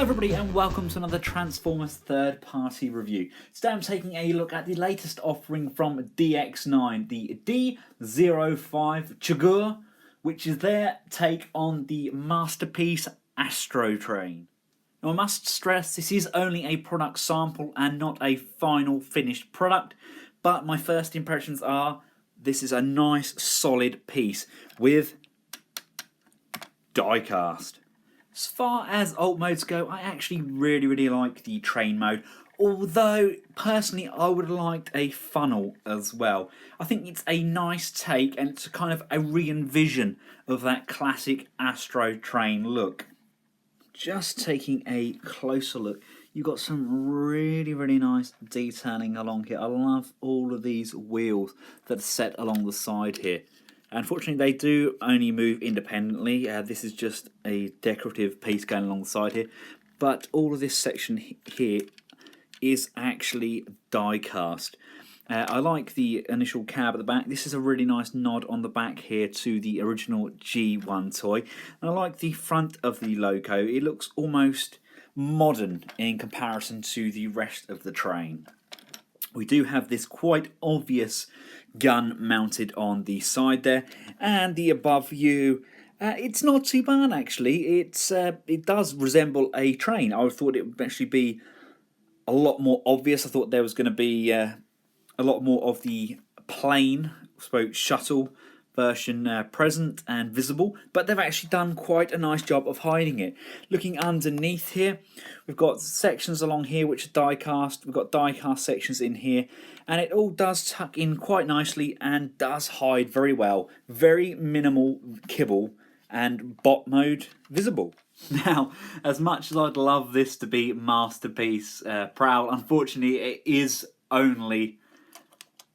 everybody and welcome to another Transformers third-party review. Today I'm taking a look at the latest offering from DX-9, the D05 Chigurh, which is their take on the masterpiece Astrotrain. Now I must stress this is only a product sample and not a final finished product, but my first impressions are this is a nice solid piece with die-cast. As far as alt modes go, I actually really like the train mode, although personally I would have liked a funnel as well. I think it's a nice take and it's kind of a re-envision of that classic Astrotrain look. Just taking a closer look, you've got some really nice detailing along here. I love all of these wheels that are set along the side here. Unfortunately, they do only move independently. This is just a decorative piece going along the side here. But all of this section here is actually die-cast. I like the initial cab at the back. This is a really nice nod on the back here to the original G1 toy. And I like the front of the logo. It looks almost modern in comparison to the rest of the train. We do have this quite obvious gun mounted on the side there, and the above view, it's not too bad actually. It does resemble a train. I thought it would actually be a lot more obvious. I thought there was going to be a lot more of the plane, shuttle version present and visible, but they've actually done quite a nice job of hiding it. Looking underneath here, we've got sections along here which are die-cast, we've got die-cast sections in here, and it all does tuck in quite nicely and does hide very well. Very minimal kibble and bot mode visible. Now, as much as I'd love this to be masterpiece prowl, unfortunately it is only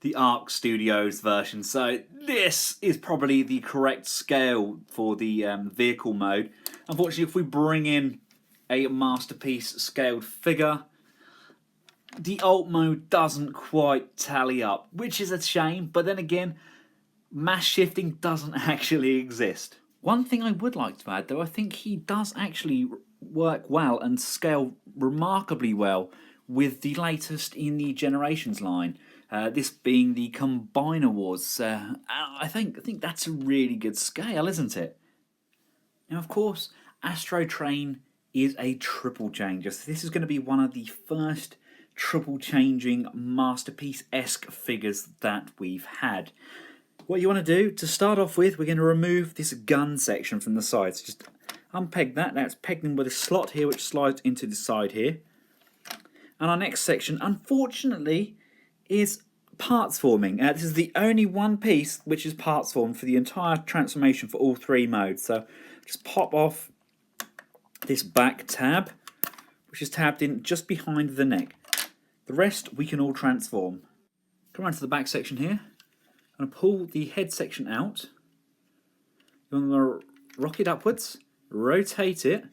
the Arc Studios version, so this is probably the correct scale for the vehicle mode. Unfortunately, if we bring in a masterpiece scaled figure, the alt mode doesn't quite tally up, which is a shame, but then again, mass shifting doesn't actually exist. One thing I would like to add though, I think he does actually work well and scale remarkably well with the latest in the Generations line. This being the Combiner Wars. I think that's a really good scale, isn't it? Now, of course, Astrotrain is a triple changer. So this is going to be one of the first triple changing masterpiece-esque figures that we've had. What you want to do, to start off with, we're going to remove this gun section from the side. So just unpeg that. Now it's pegged in with a slot here, which slides into the side here. And our next section, unfortunately, is parts forming. This is the only one piece which is parts formed for the entire transformation for all three modes. So just pop off this back tab, which is tabbed in just behind the neck. The rest we can all transform. Come around to the back section here. I'm going to pull the head section out. You want to rock it upwards, rotate it, and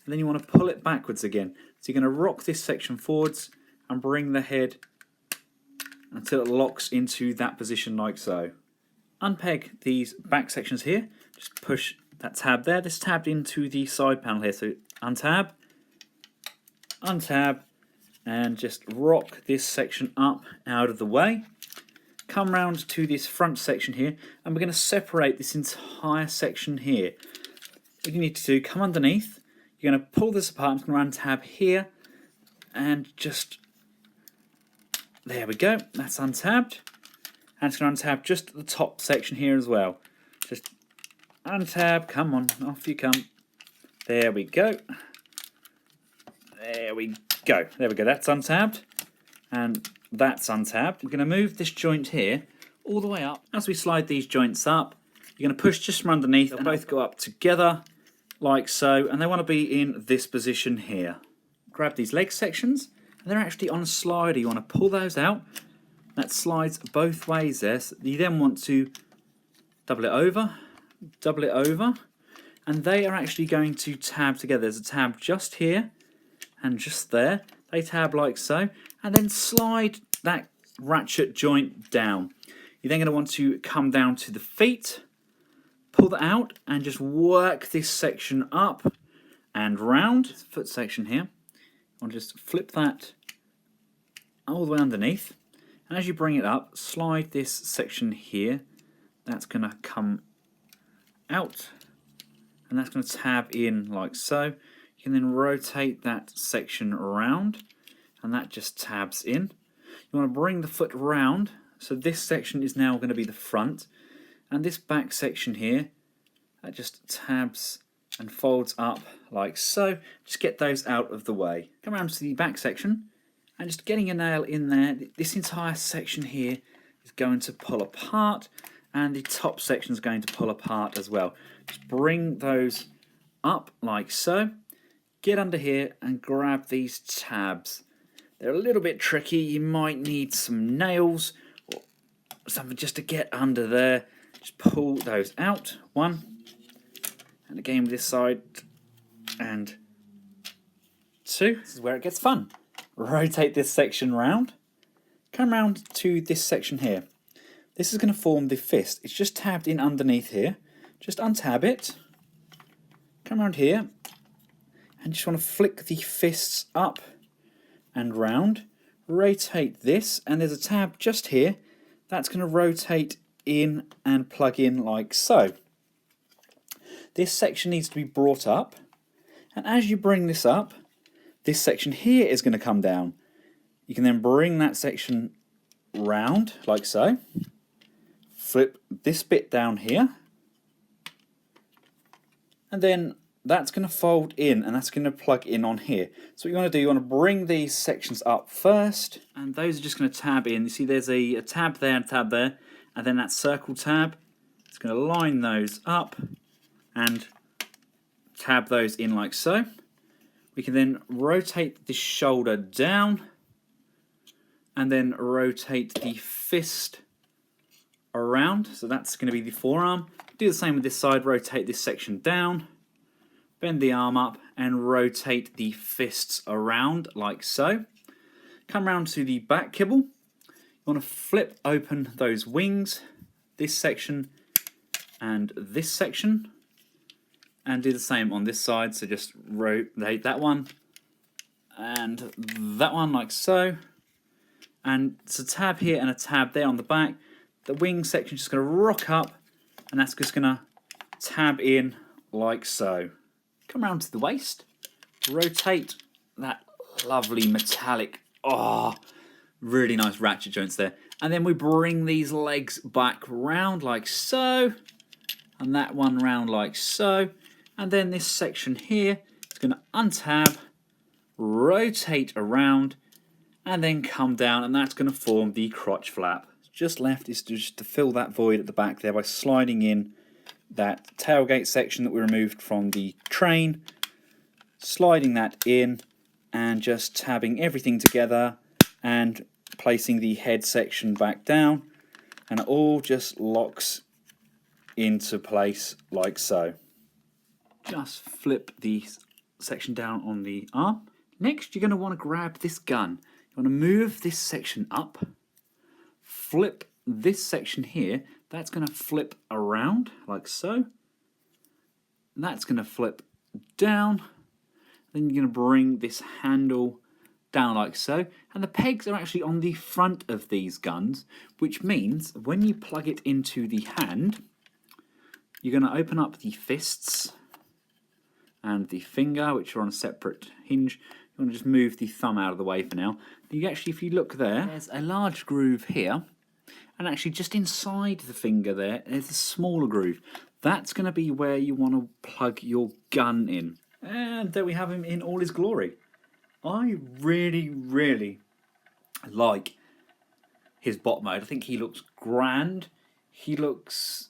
then you want to pull it backwards again. So you're going to rock this section forwards and bring the head until it locks into that position like so. Unpeg these back sections here, just push that tab there. This tabbed into the side panel here, so untab, untab, and just rock this section up out of the way. Come round to this front section here, and we're going to separate this entire section here. What you need to do, come underneath, you're going to pull this apart, I'm going to untab here, and just there we go, that's untabbed. And it's going to untab just the top section here as well. Just untab, come on, off you come. There we go. There we go. There we go, that's untabbed. And that's untabbed. We're going to move this joint here all the way up. As we slide these joints up, you're going to push just from underneath. They'll both go up together like so. And they want to be in this position here. Grab these leg sections. And they're actually on a slider. You want to pull those out. That slides both ways there. So you then want to double it over, and they are actually going to tab together. There's a tab just here and just there. They tab like so, and then slide that ratchet joint down. You're then going to want to come down to the feet, pull that out, and just work this section up and round. Foot section here. I'll just flip that all the way underneath. And as you bring it up, slide this section here. That's going to come out. And that's going to tab in like so. You can then rotate that section around. And that just tabs in. You want to bring the foot round. So this section is now going to be the front. And this back section here, that just tabs and folds up like so. Just get those out of the way. Come around to the back section and just getting a nail in there. This entire section here is going to pull apart and the top section is going to pull apart as well. Just bring those up like so. Get under here and grab these tabs. They're a little bit tricky. You might need some nails or something just to get under there. Just pull those out. One. And again with this side, and two. This is where it gets fun. Rotate this section round. Come round to this section here. This is going to form the fist. It's just tabbed in underneath here. Just untab it. Come around here. And just want to flick the fists up and round. Rotate this, and there's a tab just here. That's going to rotate in and plug in like so. This section needs to be brought up, and as you bring this up, this section here is going to come down. You can then bring that section round like so, flip this bit down here, and then that's going to fold in and that's going to plug in on here. So what you want to do, you want to bring these sections up first, and those are just going to tab in. You see there's a tab there and tab there, and then that circle tab, it's going to line those up and tab those in like so. We can then rotate the shoulder down and then rotate the fist around. So that's going to be the forearm. Do the same with this side, rotate this section down, bend the arm up and rotate the fists around like so. Come round to the back kibble. You want to flip open those wings, this section and this section. And do the same on this side, so just rotate that one and that one like so. And it's a tab here and a tab there on the back. The wing section is just going to rock up, and that's just going to tab in like so. Come around to the waist, rotate that lovely metallic, really nice ratchet joints there. And then we bring these legs back round like so, and that one round like so. And then this section here is going to untab, rotate around, and then come down, and that's going to form the crotch flap. Just left is just to fill that void at the back there by sliding in that tailgate section that we removed from the train, sliding that in, and just tabbing everything together and placing the head section back down, and it all just locks into place like so. Just flip the section down on the arm. Next, you're going to want to grab this gun. You want to move this section up, flip this section here. That's going to flip around like so. And that's going to flip down. Then you're going to bring this handle down like so. And the pegs are actually on the front of these guns, which means when you plug it into the hand, you're going to open up the fists and the finger, which are on a separate hinge. You want to just move the thumb out of the way for now. You actually, if you look there, there's a large groove here, and actually just inside the finger there's a smaller groove. That's going to be where you want to plug your gun in. And there we have him in all his glory. I really, really like his bot mode. I think he looks grand. He looks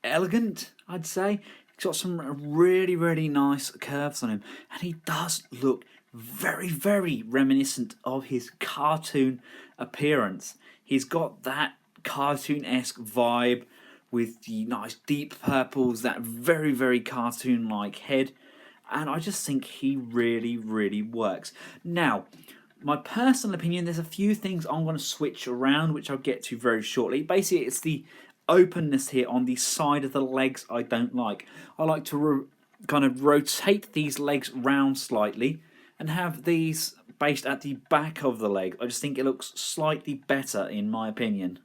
elegant, I'd say. He's got some really, really nice curves on him. And he does look very, very reminiscent of his cartoon appearance. He's got that cartoon-esque vibe with the nice deep purples, that very, very cartoon-like head. And I just think he really, really works. Now, my personal opinion, there's a few things I'm going to switch around, which I'll get to very shortly. Basically, it's the openness here on the side of the legs I don't like. I like to kind of rotate these legs round slightly and have these based at the back of the leg. I just think it looks slightly better in my opinion.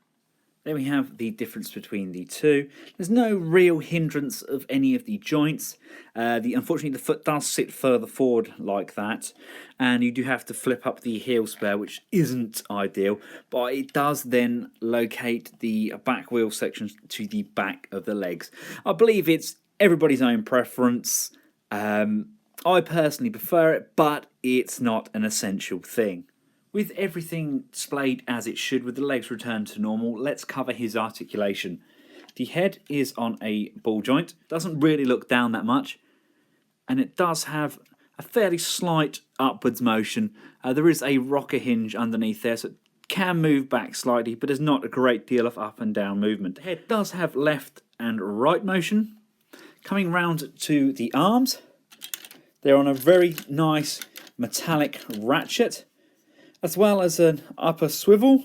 There we have the difference between the two. There's no real hindrance of any of the joints. Unfortunately, the foot does sit further forward like that, and you do have to flip up the heel spare, which isn't ideal, but it does then locate the back wheel sections to the back of the legs. I believe it's everybody's own preference. I personally prefer it, but it's not an essential thing. With everything displayed as it should, with the legs returned to normal, let's cover his articulation. The head is on a ball joint, doesn't really look down that much, and it does have a fairly slight upwards motion. There is a rocker hinge underneath there, so it can move back slightly, but there's not a great deal of up and down movement. The head does have left and right motion. Coming round to the arms, they're on a very nice metallic ratchet, as well as an upper swivel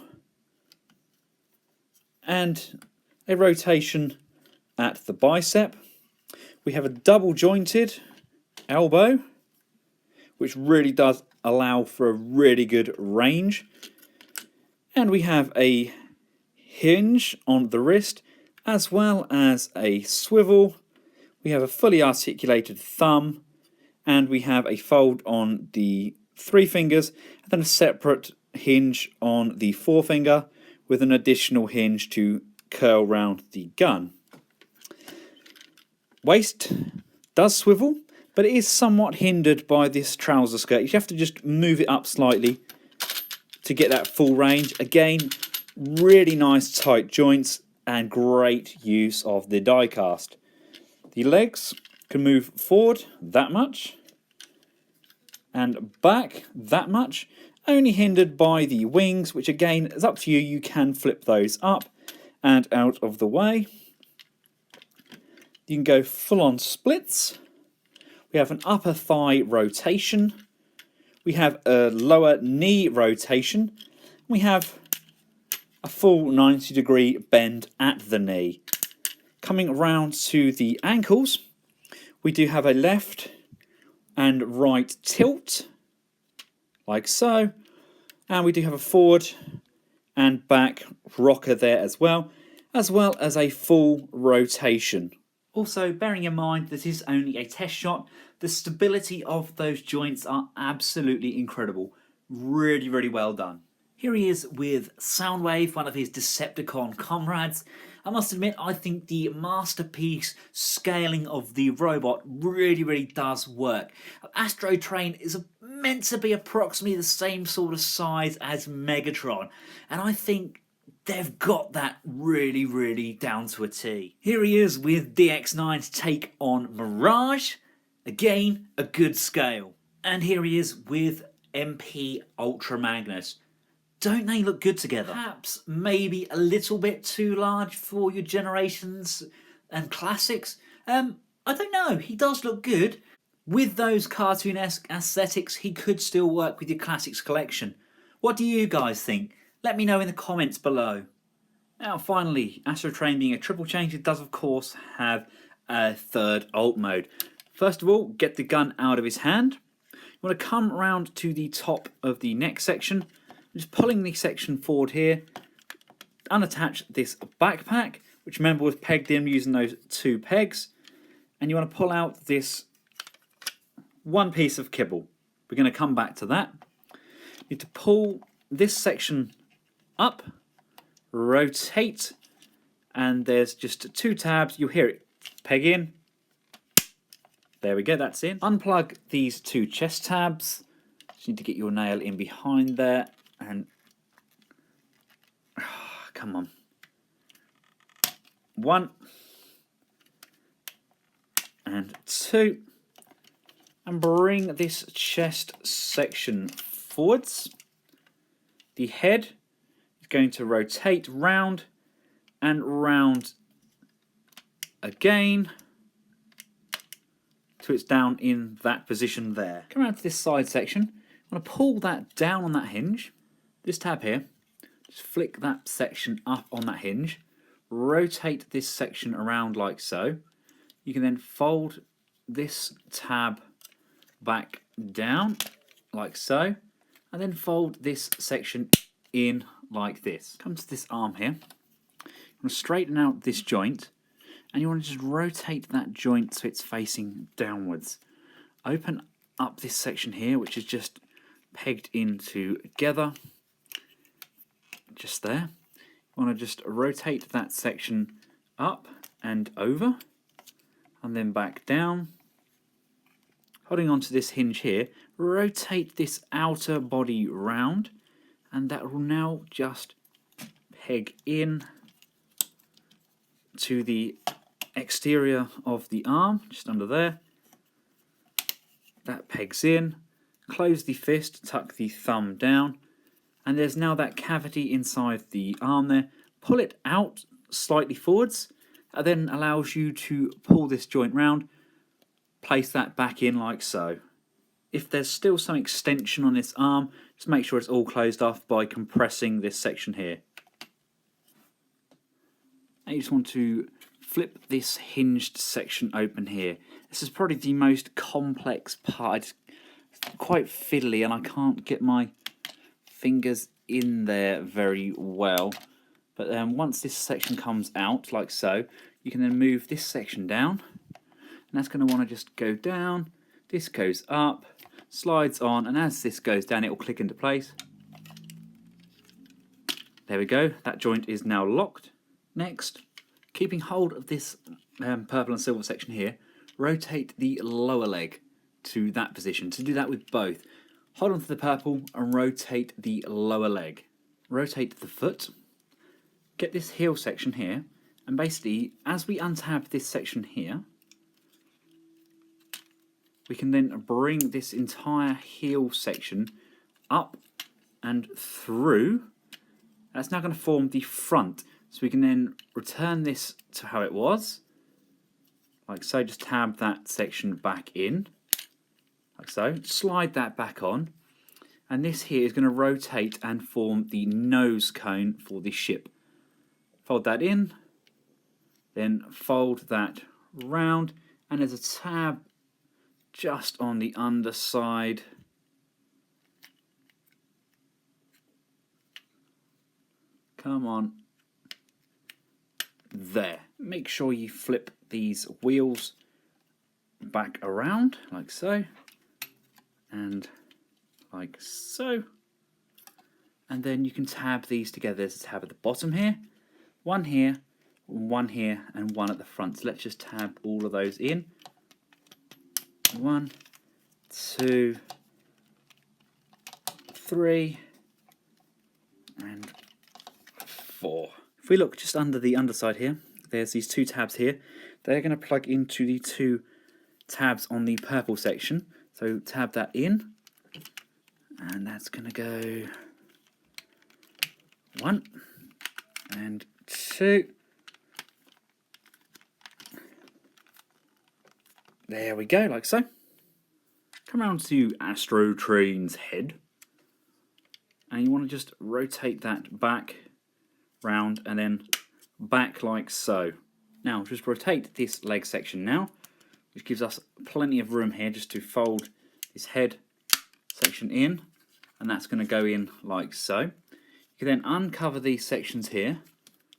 and a rotation at the bicep. We have a double jointed elbow, which really does allow for a really good range. And we have a hinge on the wrist, as well as a swivel. We have a fully articulated thumb, and we have a fold on the 3 fingers, and then a separate hinge on the forefinger with an additional hinge to curl round the gun. Waist does swivel, but it is somewhat hindered by this trouser skirt. You have to just move it up slightly to get that full range. Again, really nice tight joints and great use of the die cast. The legs can move forward that much and back that much, only hindered by the wings, which again is up to you. You can flip those up and out of the way. You can go full on splits. We have an upper thigh rotation. We have a lower knee rotation. We have a full 90-degree bend at the knee. Coming around to the ankles, we do have a left and right tilt, like so, and we do have a forward and back rocker there as well as a full rotation. Also, bearing in mind this is only a test shot, the stability of those joints are absolutely incredible. Really, really well done. Here he is with Soundwave, one of his Decepticon comrades. I must admit, I think the masterpiece scaling of the robot really, really does work. Astrotrain is meant to be approximately the same sort of size as Megatron, and I think they've got that really, really down to a T. Here he is with DX-9's take on Mirage. Again, a good scale. And here he is with MP Ultra Magnus. Don't they look good together? Perhaps maybe a little bit too large for your generations and classics. I don't know. He does look good. With those cartoon-esque aesthetics, he could still work with your classics collection. What do you guys think? Let me know in the comments below. Now finally, Astrotrain being a triple change, it does of course have a third alt mode. First of all, get the gun out of his hand. You want to come around to the top of the neck section. Just pulling the section forward here, unattach this backpack, which remember was pegged in using those 2 pegs, and you want to pull out this one piece of kibble. We're going to come back to that. You need to pull this section up, rotate, and there's just 2 tabs. You'll hear it peg in. There we go, that's in. Unplug these 2 chest tabs. Just need to get your nail in behind there. And come on, 1 and 2, and bring this chest section forwards. The head is going to rotate round and round again till it's down in that position there. Come around to this side section. I'm going to pull that down on that hinge. This tab here, just flick that section up on that hinge, rotate this section around like so. You can then fold this tab back down like so, and then fold this section in like this. Come to this arm here. You want to straighten out this joint, and you want to just rotate that joint so it's facing downwards. Open up this section here, which is just pegged in together, just there. You want to just rotate that section up and over, and then back down. Holding onto this hinge here, rotate this outer body round, and that will now just peg in to the exterior of the arm, just under there. That pegs in. Close the fist, tuck the thumb down, and there's now that cavity inside the arm there. Pull it out slightly forwards, and then allows you to pull this joint round, place that back in like so. If there's still some extension on this arm, just make sure it's all closed off by compressing this section here. Now you just want to flip this hinged section open here. This is probably the most complex part. It's quite fiddly and I can't get my fingers in there very well. But once this section comes out like so, you can then move this section down. And that's going to want to just go down. This goes up, slides on, and as this goes down, it will click into place. There we go. That joint is now locked. Next, keeping hold of this purple and silver section here, rotate the lower leg to that position. To do that with both, hold onto the purple and rotate the lower leg. Rotate the foot. Get this heel section here, and basically, as we untab this section here, we can then bring this entire heel section up and through. That's now going to form the front. So we can then return this to how it was. Like so, just tab that section back in. Like so. Slide that back on. And this here is going to rotate and form the nose cone for the ship. Fold that in. Then fold that round. And there's a tab just on the underside. Come on. There. Make sure you flip these wheels back around like so. And like so. And then you can tab these together. There's a tab at the bottom here. One here, and one at the front. So let's just tab all of those in. 1, 2, 3, and 4. If we look just under the underside here, there's these two tabs here. They're going to plug into the two tabs on the purple section. So tab that in, and that's going to go 1 and 2. There we go, like so. Come around to Astrotrain's head, and you want to just rotate that back, round, and then back like so. Now, just rotate this leg section now, which gives us plenty of room here just to fold this head section in, and that's going to go in like so. You can then uncover these sections here,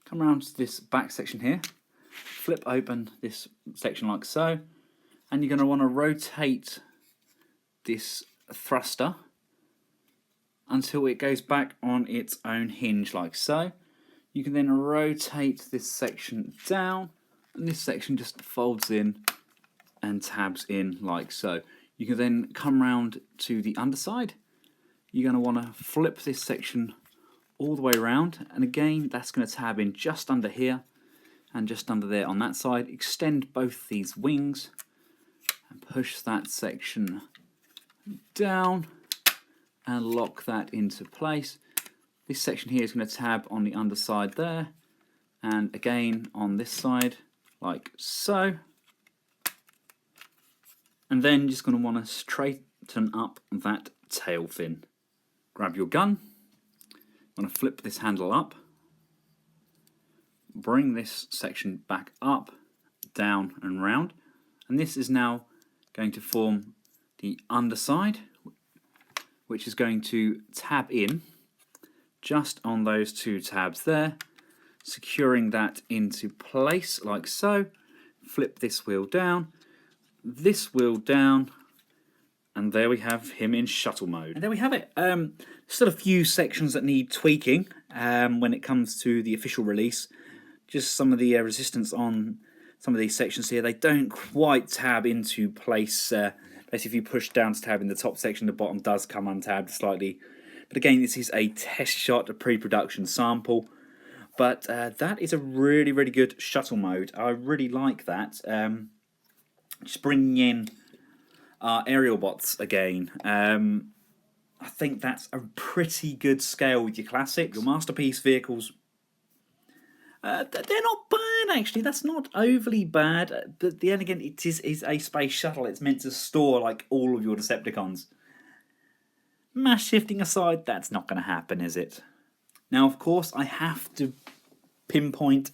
come around to this back section here, flip open this section like so, and you're going to want to rotate this thruster until it goes back on its own hinge like so. You can then rotate this section down, and this section just folds in and tabs in like so. You can then come round to the underside. You're going to want to flip this section all the way around, and again that's going to tab in just under here and just under there on that side. Extend both these wings and push that section down and lock that into place. This section here is going to tab on the underside there, and again on this side like so. And then you're just going to want to straighten up that tail fin. Grab your gun. I'm going to flip this handle up. Bring this section back up, down and round. And this is now going to form the underside, which is going to tab in just on those two tabs there, securing that into place like so. Flip this wheel down, and there we have him in shuttle mode. And there we have it. Still a few sections that need tweaking when it comes to the official release. Just some of the resistance on some of these sections here, they don't quite tab into place. Basically, if you push down to tab in the top section, the bottom does come untabbed slightly. But again, this is a test shot, a pre-production sample. But that is a really, really good shuttle mode. I really like that. Just bringing in aerial bots again. I think that's a pretty good scale with your classics. Your masterpiece vehicles, they're not bad actually. That's not overly bad. But then again, it is a space shuttle. It's meant to store like all of your Decepticons. Mass shifting aside, that's not going to happen, is it? Now, of course, I have to pinpoint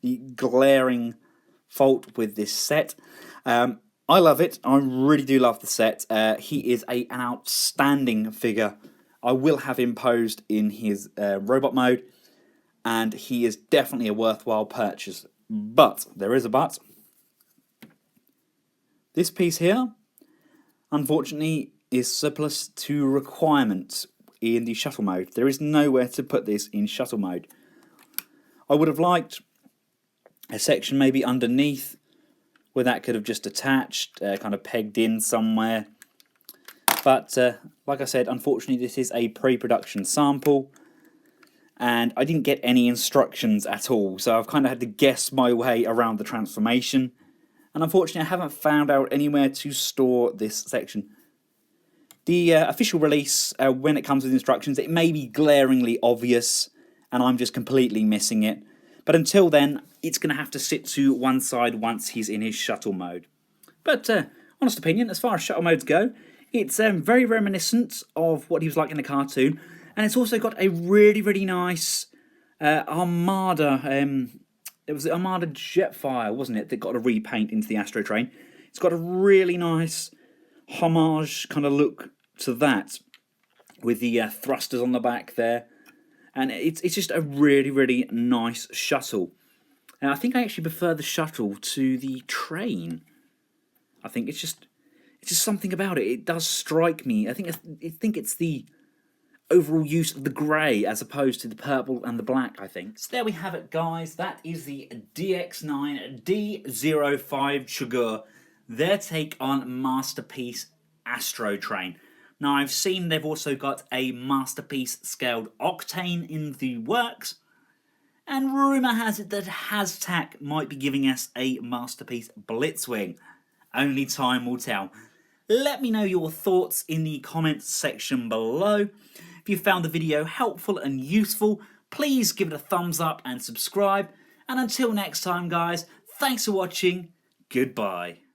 the glaring fault with this set. I love it. I really do love the set. He is an outstanding figure. I will have him posed in his robot mode, and he is definitely a worthwhile purchase. But, there is a but. This piece here, unfortunately, is surplus to requirements in the shuttle mode. There is nowhere to put this in shuttle mode. I would have liked a section maybe underneath where that could have just attached, kind of pegged in somewhere. But like I said, unfortunately this is a pre-production sample and I didn't get any instructions at all, so I've kind of had to guess my way around the transformation, and unfortunately I haven't found out anywhere to store this section. The official release, when it comes with instructions, it may be glaringly obvious and I'm just completely missing it. But until then, it's going to have to sit to one side once he's in his shuttle mode. But, honest opinion, as far as shuttle modes go, it's very reminiscent of what he was like in the cartoon. And it's also got a really, really nice Armada. It was the Armada Jetfire, wasn't it, that got a repaint into the Astrotrain. It's got a really nice homage kind of look to that, with the thrusters on the back there. And it's just a really, really nice shuttle. And I think I actually prefer the shuttle to the train. I think it's just something about it. It does strike me. I think it's the overall use of the grey as opposed to the purple and the black, I think. So there we have it, guys. That is the DX-9 D05 Chigurh. Their take on Masterpiece Astrotrain. Now, I've seen they've also got a Masterpiece scaled Octane in the works, and rumour has it that Hashtag might be giving us a Masterpiece Blitzwing. Only time will tell. Let me know your thoughts in the comments section below. If you found the video helpful and useful, please give it a thumbs up and subscribe. And until next time, guys, thanks for watching. Goodbye.